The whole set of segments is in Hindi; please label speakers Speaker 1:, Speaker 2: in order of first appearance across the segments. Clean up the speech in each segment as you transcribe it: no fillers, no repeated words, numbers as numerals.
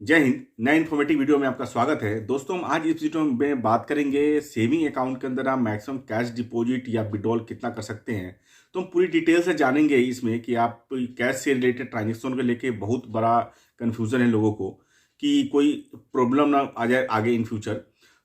Speaker 1: जय हिंद। नए इन्फॉर्मेटिव वीडियो में आपका स्वागत है। दोस्तों, हम आज इस वीडियो में बात करेंगे सेविंग अकाउंट के अंदर आप मैक्सिमम कैश डिपॉजिट या विड्रॉल कितना कर सकते हैं। तो हम पूरी डिटेल से जानेंगे इसमें कि आप कैश से रिलेटेड ट्रांजेक्शन को लेके बहुत बड़ा कन्फ्यूजन है लोगों को कि कोई प्रॉब्लम ना आ जाए आगे इन फ्यूचर।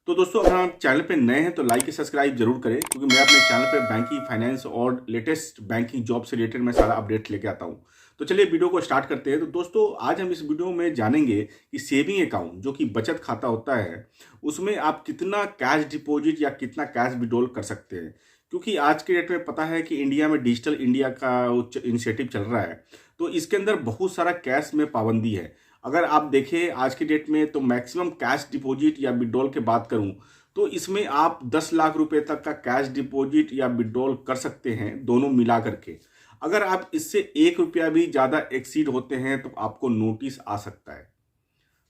Speaker 1: तो दोस्तों, अगर आप चैनल पे नए हैं तो लाइक और सब्सक्राइब जरूर करें, क्योंकि मैं अपने चैनल पे बैंकिंग, फाइनेंस और लेटेस्ट बैंकिंग जॉब से रिलेटेड मैं सारा अपडेट लेके आता हूँ। तो चलिए वीडियो को स्टार्ट करते हैं। तो दोस्तों, आज हम इस वीडियो में जानेंगे कि सेविंग अकाउंट जो कि बचत खाता होता है, उसमें आप कितना कैश डिपॉजिट या कितना कैश विड्रॉल कर सकते हैं। क्योंकि आज के डेट में पता है कि इंडिया में डिजिटल इंडिया का इनिशिएटिव चल रहा है, तो इसके अंदर बहुत सारा कैश में पाबंदी है। अगर आप देखें आज के डेट में, तो मैक्सिमम कैश डिपॉजिट या विड्रॉल की बात करूं तो इसमें आप 10 लाख रुपए तक का कैश डिपॉजिट या विड्रॉल कर सकते हैं, दोनों मिला करके। अगर आप इससे 1 रुपया भी ज़्यादा एक्सीड होते हैं तो आपको नोटिस आ सकता है।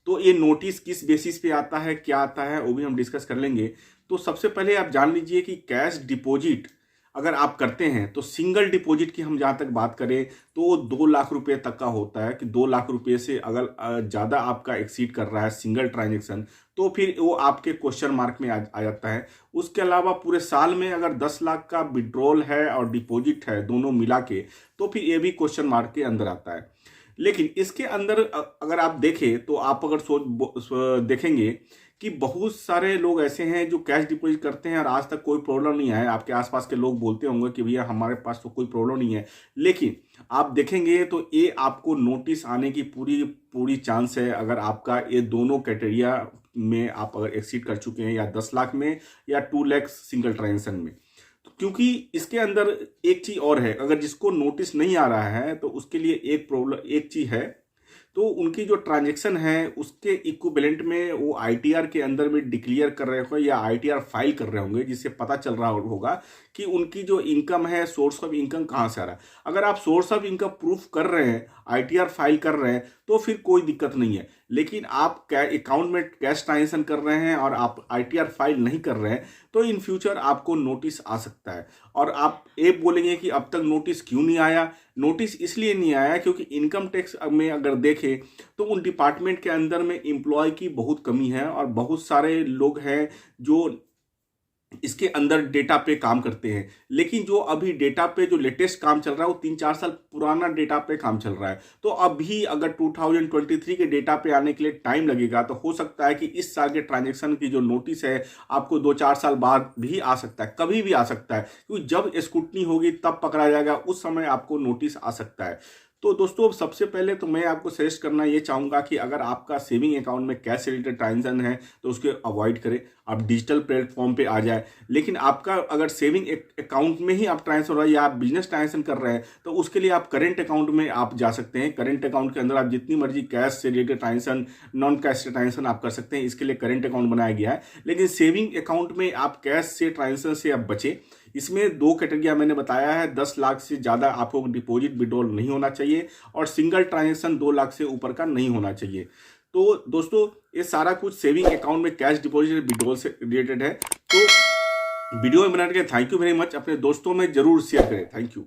Speaker 1: तो ये नोटिस किस बेसिस पे आता है, क्या आता है, वो भी हम डिस्कस कर लेंगे। तो सबसे पहले आप जान लीजिए कि कैश डिपॉजिट अगर आप करते हैं तो सिंगल डिपॉजिट की हम जहाँ तक बात करें तो वो 2 लाख रुपए तक का होता है। कि 2 लाख रुपए से अगर ज़्यादा आपका एक्सीड कर रहा है सिंगल ट्रांजेक्शन, तो फिर वो आपके क्वेश्चन मार्क में आ जाता है। उसके अलावा पूरे साल में अगर 10 लाख का विड्रॉल है और डिपॉजिट है दोनों मिला के, तो फिर ये भी क्वेश्चन मार्क के अंदर आता है। लेकिन इसके अंदर अगर आप देखें तो आप अगर देखेंगे कि बहुत सारे लोग ऐसे हैं जो कैश डिपॉजिट करते हैं और आज तक कोई प्रॉब्लम नहीं आया। आपके आसपास के लोग बोलते होंगे कि भैया हमारे पास तो कोई प्रॉब्लम नहीं है, लेकिन आप देखेंगे तो ये आपको नोटिस आने की पूरी पूरी चांस है अगर आपका ये दोनों क्राइटेरिया में आप अगर एक्सीड कर चुके हैं, या 10 लाख में या 2 लाख सिंगल ट्रांजेक्शन में। तो क्योंकि इसके अंदर एक चीज और है, अगर जिसको नोटिस नहीं आ रहा है तो उसके लिए एक प्रॉब्लम, एक चीज है, तो उनकी जो ट्रांजैक्शन है उसके इक्विवेलेंट में वो आईटीआर के अंदर में डिक्लेयर कर रहे होंगे या आईटीआर फाइल कर रहे होंगे, जिससे पता चल रहा होगा कि उनकी जो इनकम है, सोर्स ऑफ इनकम कहाँ से आ रहा है। अगर आप सोर्स ऑफ इनकम प्रूफ कर रहे हैं, आईटीआर फाइल कर रहे हैं, तो फिर कोई दिक्कत नहीं है। लेकिन आप अकाउंट में कैश ट्रांजेक्शन कर रहे हैं और आप आईटीआर फाइल नहीं कर रहे हैं, तो इन फ्यूचर आपको नोटिस आ सकता है। और आप ये बोलेंगे कि अब तक नोटिस क्यों नहीं आया। नोटिस इसलिए नहीं आया क्योंकि इनकम टैक्स में अगर देखें तो उन डिपार्टमेंट के अंदर में एम्प्लॉय की बहुत कमी है, और बहुत सारे लोग हैं जो इसके अंदर डेटा पे काम करते हैं। लेकिन जो अभी डेटा पे जो लेटेस्ट काम चल रहा है वो 3-4 साल पुराना डेटा पे काम चल रहा है। तो अभी अगर 2023 के डेटा पे आने के लिए टाइम लगेगा, तो हो सकता है कि इस साल के ट्रांजेक्शन की जो नोटिस है आपको 2-4 साल बाद भी आ सकता है, कभी भी आ सकता है। क्योंकि जब स्क्रूटनी होगी तब पकड़ा जाएगा, उस समय आपको नोटिस आ सकता है। तो दोस्तों, सबसे पहले तो मैं आपको सजेस्ट करना ये चाहूँगा कि अगर आपका सेविंग अकाउंट में कैश से रिलेटेड ट्रांजेक्शन है तो उसको अवॉइड करें, आप डिजिटल प्लेटफॉर्म पे आ जाए। लेकिन आपका अगर सेविंग अकाउंट में ही आप ट्रांसफर हो रहा है या आप बिजनेस ट्रांजेक्शन कर रहे हैं, तो उसके लिए आप करेंट अकाउंट में आप जा सकते हैं। करेंट अकाउंट के अंदर आप जितनी मर्जी कैश से रिलेटेड ट्रांजेक्शन, नॉन कैश से ट्रांजेक्शन आप कर सकते हैं। इसके लिए करेंट अकाउंट बनाया गया है। लेकिन सेविंग अकाउंट में आप कैश से ट्रांजेक्शन से आप बचें। इसमें 2 कैटेगरिया मैंने बताया है, 10 लाख से ज़्यादा आपको डिपॉजिट विड्रॉल नहीं होना चाहिए, और सिंगल ट्रांजेक्शन 2 लाख से ऊपर का नहीं होना चाहिए। तो दोस्तों, ये सारा कुछ सेविंग अकाउंट में कैश डिपॉजिट विड्रॉल से रिलेटेड है। तो वीडियो में बनाने के लिए थैंक यू वेरी मच। अपने दोस्तों में जरूर शेयर करें। Thank you.